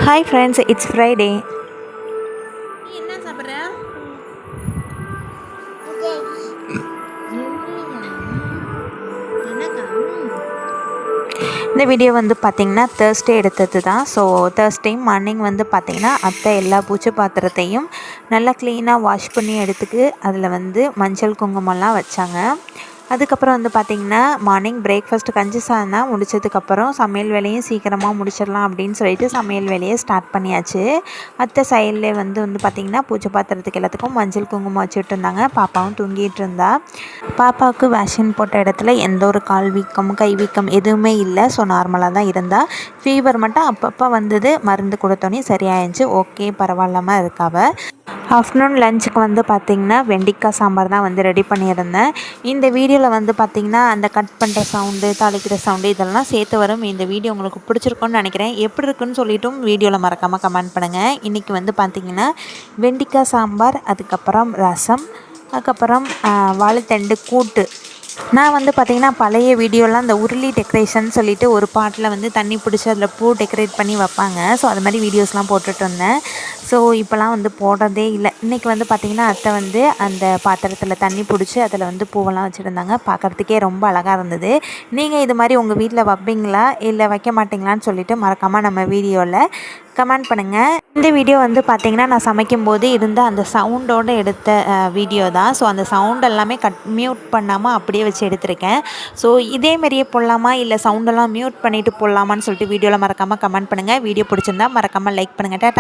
Hi friends, it's Friday. நீ என்ன சாப்பிட்ற? என்னக்கா? இந்த வீடியோ வந்து பார்த்திங்கன்னா தேர்ஸ்டே எடுத்தது தான். ஸோ தேர்ஸ்டே மார்னிங் வந்து பார்த்திங்கன்னா அத்தை எல்லா பூச்சி பாத்திரத்தையும் நல்லா க்ளீனாக வாஷ் பண்ணி எடுத்துக்கு அதில் வந்து மஞ்சள் குங்குமம்லாம் வச்சாங்க. அதுக்கப்புறம் வந்து பார்த்திங்கன்னா மார்னிங் பிரேக்ஃபாஸ்ட்டு கஞ்சி சாதம் தான் முடிச்சதுக்கப்புறம் சமையல் வேலையும் சீக்கிரமாக முடிச்சிடலாம் அப்படின்னு சொல்லிட்டு சமையல் வேலையை ஸ்டார்ட் பண்ணியாச்சு. அத்தை சைடில் வந்து பார்த்திங்கன்னா பூஜை பாத்திரத்துக்கு எல்லாத்துக்கும் மஞ்சள் குங்குமம் வச்சுட்டு இருந்தாங்க. பாப்பாவும் தூங்கிட்டு இருந்தா. பாப்பாவுக்கு வேக்சின் போட்ட இடத்துல எந்த ஒரு கால் வீக்கம் கை வீக்கம் எதுவுமே இல்லை. ஸோ நார்மலாக தான் இருந்தா. ஃபீவர் மட்டும் அப்பப்போ வந்தது, மருந்து கொடுத்தோன்னே சரியாயிருச்சு. ஓகே பரவாயில்லாமல் இருக்காவ. ஆஃப்டர்நூன் லஞ்சுக்கு வந்து பார்த்திங்கன்னா வெண்டைக்காய் சாம்பார் தான் வந்து ரெடி பண்ணியிருந்தேன். இந்த வீடியோவில் வந்து பார்த்திங்கன்னா அந்த கட் பண்ணுற சவுண்டு, தாளிக்கிற சவுண்டு இதெல்லாம் சேர்த்து வரும். இந்த வீடியோ உங்களுக்கு பிடிச்சிருக்குன்னு நினைக்கிறேன். எப்படி இருக்குன்னு சொல்லிட்டும் வீடியோவில் மறக்காமல் கமெண்ட் பண்ணுங்கள். இன்றைக்கி வந்து பார்த்திங்கன்னா வெண்டைக்காய் சாம்பார், அதுக்கப்புறம் ரசம், அதுக்கப்புறம் வாழைத்தண்டு கூட்டு. நான் வந்து பார்த்திங்கன்னா பழைய வீடியோலாம் இந்த உருளி டெக்கரேஷன் சொல்லிட்டு ஒரு பாட்டில் வந்து தண்ணி பிடிச்சி அதில் பூ டெக்கரேட் பண்ணி வைப்பாங்க. ஸோ அது மாதிரி வீடியோஸ்லாம் போட்டுட்டு இருந்தேன். ஸோ இப்போலாம் வந்து போடுறதே இல்லை. இன்றைக்கி வந்து பார்த்திங்கன்னா அத்தை வந்து அந்த பாத்திரத்தில் தண்ணி பிடிச்சி அதில் வந்து பூவெல்லாம் வச்சுருந்தாங்க. பார்க்குறதுக்கே ரொம்ப அழகாக இருந்தது. நீங்கள் இது மாதிரி உங்கள் வீட்டில் வைப்பீங்களா இல்லை வைக்க மாட்டிங்களான்னு சொல்லிவிட்டு மறக்காமல் நம்ம வீடியோவில் கமெண்ட் பண்ணுங்கள். இந்த வீடியோ வந்து பார்த்திங்கன்னா நான் சமைக்கும்போது இருந்த அந்த சவுண்டோடு எடுத்த வீடியோ தான். ஸோ அந்த சவுண்ட் எல்லாமே மியூட் பண்ணாமல் அப்படியே வச்சு எடுத்திருக்கேன். ஸோ இதேமாரியே போடலாமா இல்லை சவுண்டெல்லாம் மியூட் பண்ணிவிட்டு போடலாமான்னு சொல்லிட்டு வீடியோவில் மறக்காமல் கமெண்ட் பண்ணுங்கள். வீடியோ பிடிச்சிருந்தா மறக்காமல் லைக் பண்ணுங்கள்.